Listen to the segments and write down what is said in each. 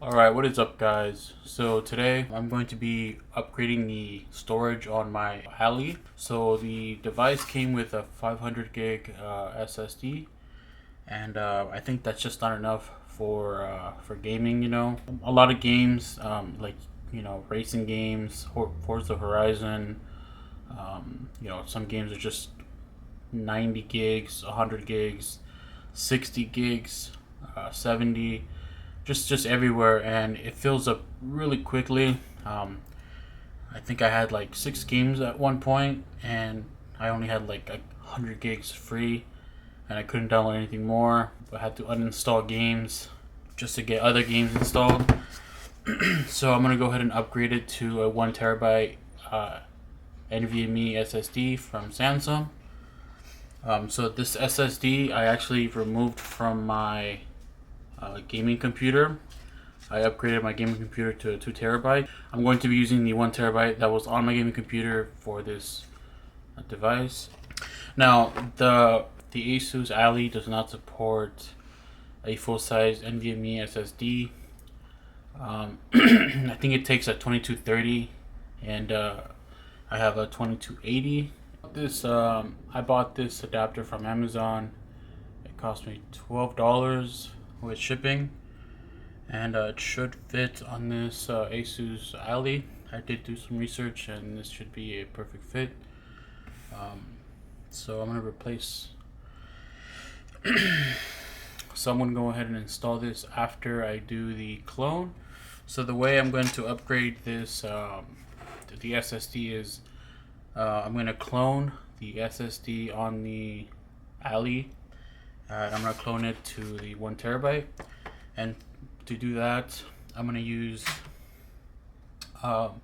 Alright, what is up guys? So today I'm going to be upgrading the storage on my Ally. So the device came with a 500 gig SSD, and I think that's just not enough for gaming. A lot of games, like racing games, Forza Horizon. Some games are just 90 gigs, 100 gigs, 60 gigs, 70. Just everywhere, and it fills up really quickly. I think I had like 6 games at one point, and I only had like 100 gigs free, and I couldn't download anything more. I had to uninstall games just to get other games installed. So I'm gonna go ahead and upgrade it to a 1TB NVMe SSD from Samsung. So this SSD I actually removed from my gaming computer. I upgraded my gaming computer to a 2TB. I'm going to be using the 1TB that was on my gaming computer for this device. Now, the ASUS Ally does not support a full-size NVMe SSD. I think it takes a 2230, and I have a 2280. I bought this adapter from Amazon. It cost me $12 with shipping, and it should fit on this ASUS Ally. I did do some research, and this should be a perfect fit. So I'm gonna replace. So I'm gonna go ahead and install this after I do the clone. So the way I'm going to upgrade this the SSD is I'm gonna clone the SSD on the Ally. I'm gonna clone it to the 1TB, and to do that, I'm gonna use I'm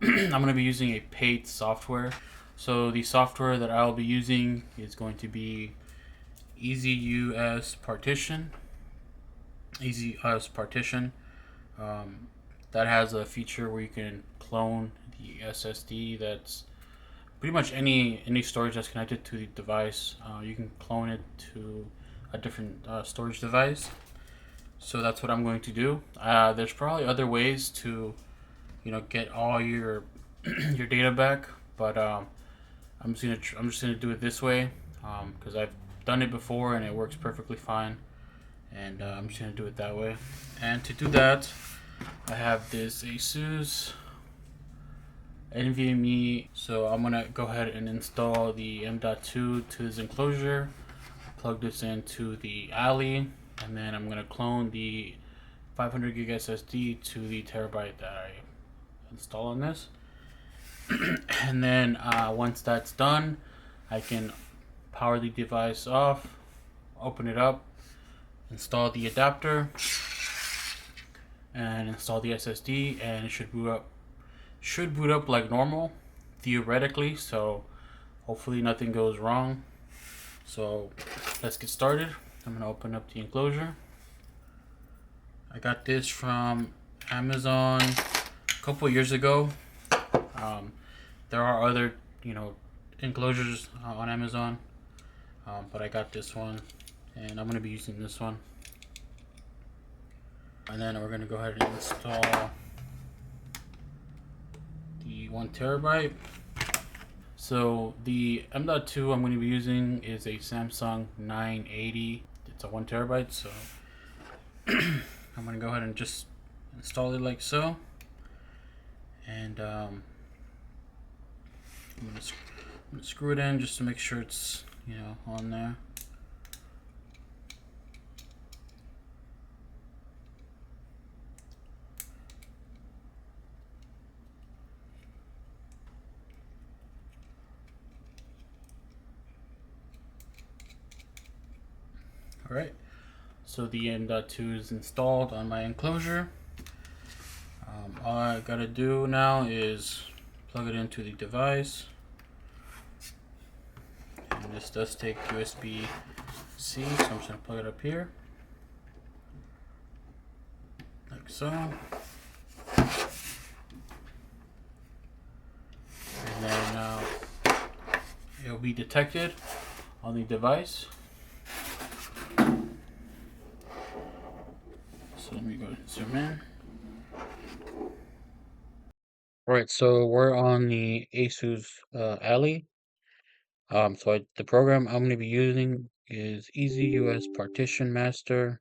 gonna be using a paid software. So the software that I'll be using is going to be EaseUS Partition. EaseUS Partition. That has a feature where you can clone the SSD. That's pretty much any storage that's connected to the device. You can clone it to a different storage device. So that's what I'm going to do. There's probably other ways to get all your your data back, but I'm just gonna do it this way because I've done it before and it works perfectly fine, and I'm just gonna do it that way. And to do that, I have this ASUS NVMe. So I'm gonna go ahead and install the M.2 to this enclosure, plug this into the Ally, and then I'm gonna clone the 500 gig SSD to the terabyte that I install on this. And then once that's done, I can power the device off, open it up, install the adapter, and install the SSD, and it should boot up like normal, theoretically. So hopefully nothing goes wrong. So let's get started. I'm gonna open up the enclosure. I got this from Amazon a couple years ago. There are other enclosures on Amazon, but I got this one, and I'm gonna be using this one. And then we're gonna go ahead and install the 1TB. So the M.2 I'm going to be using is a Samsung 980. It's a 1TB, so I'm going to go ahead and just install it like so. And I'm going to screw it in just to make sure it's on there. Alright, so the M.2 is installed on my enclosure. All I gotta do now is plug it into the device. And this does take USB-C, so I'm just gonna plug it up here, like so. And then it'll be detected on the device. So let me go Zoom in. Alright, so we're on the ASUS Ally. The program I'm going to be using is EaseUS Partition Master.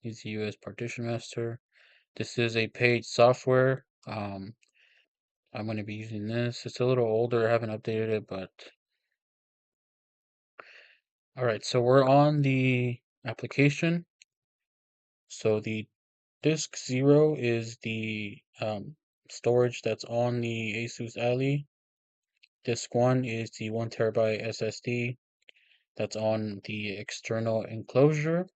EaseUS Partition Master. This is a paid software. I'm going to be using this. It's a little older. I haven't updated it, but alright, so we're on the application. So the disk 0 is the storage that's on the ASUS Ally. Disk 1 is the 1TB SSD that's on the external enclosure.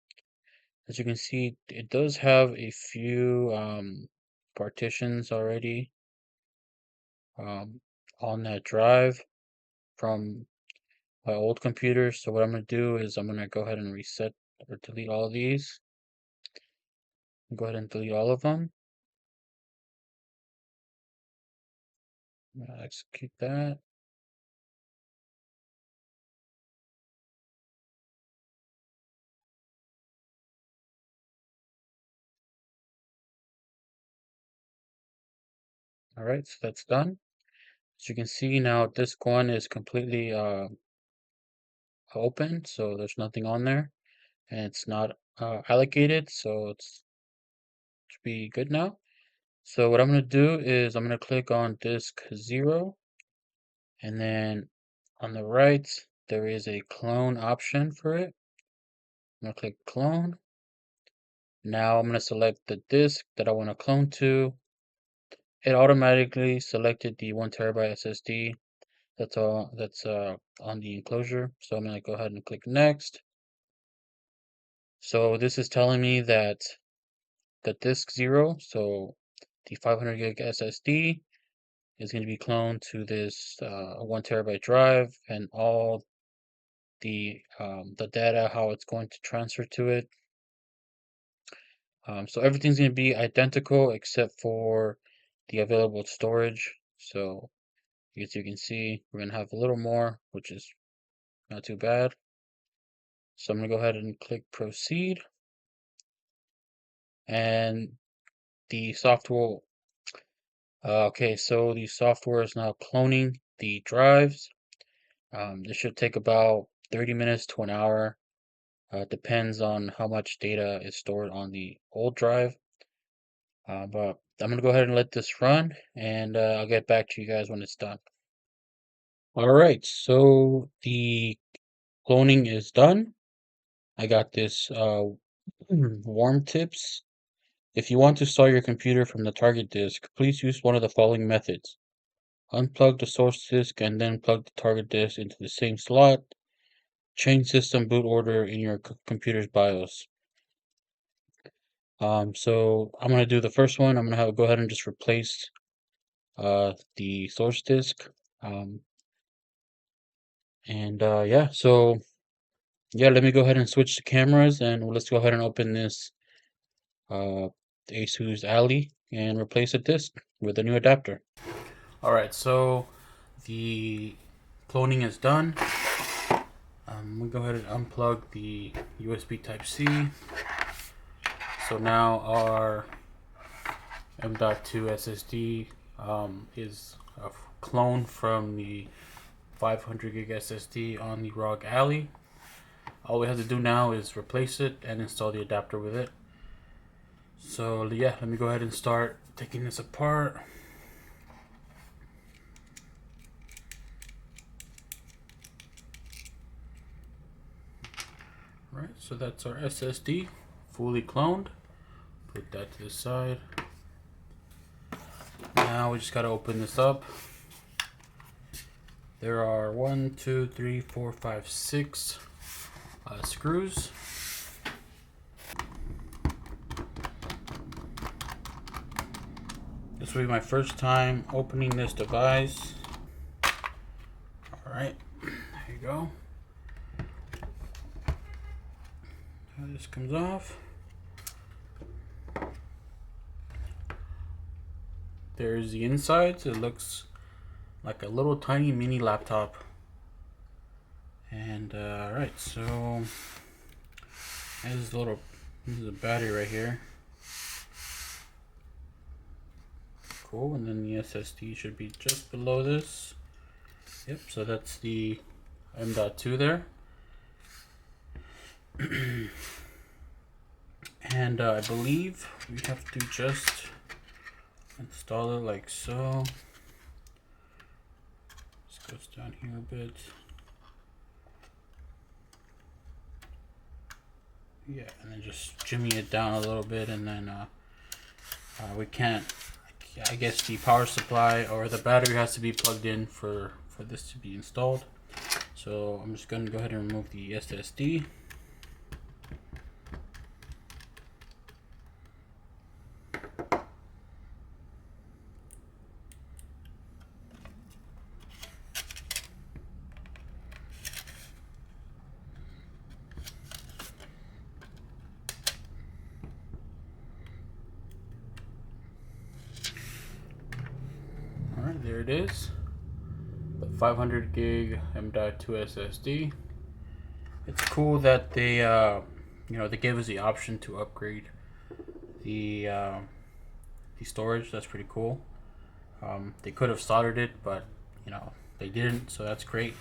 As you can see, it does have a few partitions already on that drive from my old computer. So what I'm going to do is I'm going to go ahead and reset or delete all of these. Go ahead and delete all of them. Execute that. All right, so that's done. As you can see now, disk 1 is completely open, so there's nothing on there, and it's not allocated, so it's should be good now. So what I'm going to do is I'm going to click on disk 0, and then on the right there is a clone option for it. I'm going to click clone. Now I'm going to select the disk that I want to clone to. It automatically selected the 1TB SSD that's on the enclosure. So I'm going to go ahead and click next. So this is telling me that the disk 0, so the 500 gig SSD, is going to be cloned to this 1TB drive, and all the data, how it's going to transfer to it. So everything's going to be identical except for the available storage. So as you can see, we're going to have a little more, which is not too bad. So I'm going to go ahead and click proceed, and the software. Okay, so the software is now cloning the drives. This should take about 30 minutes to an hour. Depends on how much data is stored on the old drive. But I'm going to go ahead and let this run, and I'll get back to you guys when it's done. Alright, so the cloning is done. I got this warm tips. If you want to start your computer from the target disk, please use one of the following methods. Unplug the source disk and then plug the target disk into the same slot. Change system boot order in your computer's BIOS. So I'm going to do the first one. I'm going to go ahead and just replace the source disk. Yeah, so yeah, let me go ahead and switch the cameras, and let's go ahead and open this ASUS Ally and replace a disk with a new adapter. Alright, so the cloning is done. We'll go ahead and unplug the USB Type-C. So now our M.2 SSD is a clone from the 500 gig SSD on the ROG Ally. All we have to do now is replace it and install the adapter with it. So yeah, let me go ahead and start taking this apart. Right, so that's our SSD, fully cloned. Put that to the side. Now we just gotta open this up. There are 1, 2, 3, 4, 5, 6 screws. This will be my first time opening this device. Alright, there you go. Now this comes off. There's the insides. It looks like a little tiny mini laptop. And alright, so there's a little This is a battery right here. Cool, and then the SSD should be just below this. Yep, so that's the M.2 there. And I believe we have to just install it like so. This goes down here a bit. Yeah, and then just jimmy it down a little bit, and then we can't, I guess the power supply or the battery has to be plugged in for this to be installed. So I'm just going to go ahead and remove the SSD. Alright, there it is. The 500 gig M.2 SSD. It's cool that they, they gave us the option to upgrade the storage. That's pretty cool. They could have soldered it, but they didn't, so that's great.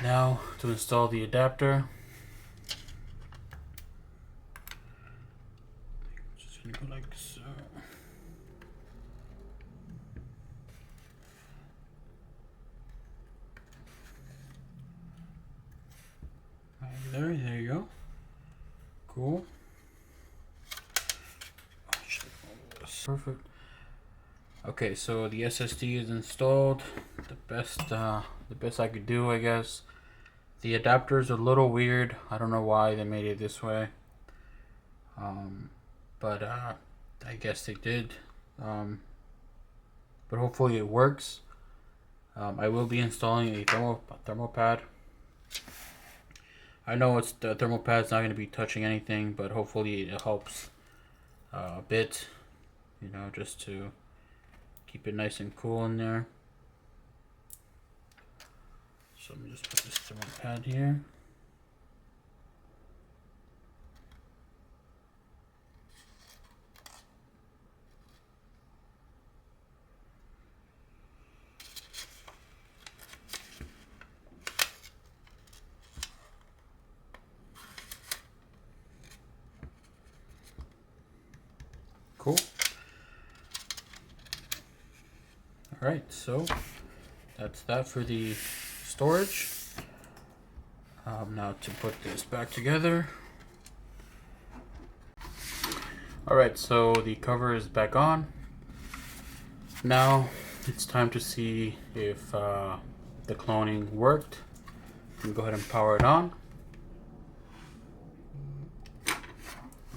Now to install the adapter. Just gonna go like so. There you go. Cool. Perfect. Okay, so the SSD is installed. The best I could do, I guess. The adapter is a little weird. I don't know why they made it this way. But I guess they did. But hopefully it works. I will be installing a thermal pad. I know the thermal pad's not going to be touching anything, but hopefully it helps a bit, just to keep it nice and cool in there. So let me just put this thermal pad here. Cool. Alright, so that's that for the storage. Now to put this back together. Alright, so the cover is back on. Now it's time to see if the cloning worked. I'm gonna go ahead and power it on.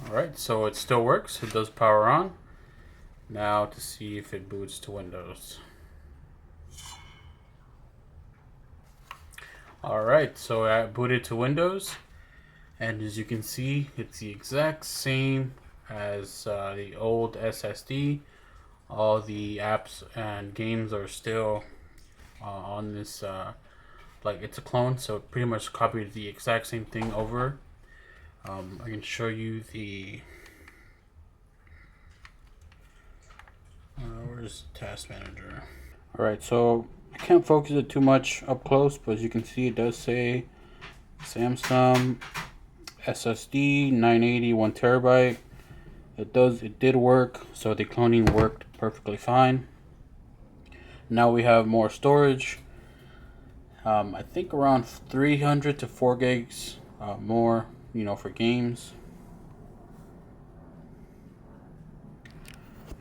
Alright, so it still works. It does power on. Now to see if it boots to Windows. Alright, so I booted to Windows, and as you can see, it's the exact same as the old SSD. All the apps and games are still on this, like it's a clone, so it pretty much copied the exact same thing over. I can show you the where's the task manager. Alright, so I can't focus it too much up close, but as you can see, it does say Samsung SSD 980 1TB. It did work, so the cloning worked perfectly fine. Now we have more storage. I think around 300 to 4 gigs more, for games.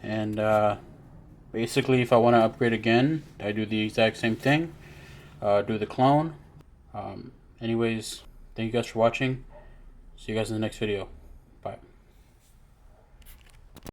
And basically, if I want to upgrade again, I do the exact same thing. Do the clone. Anyways, thank you guys for watching. See you guys in the next video.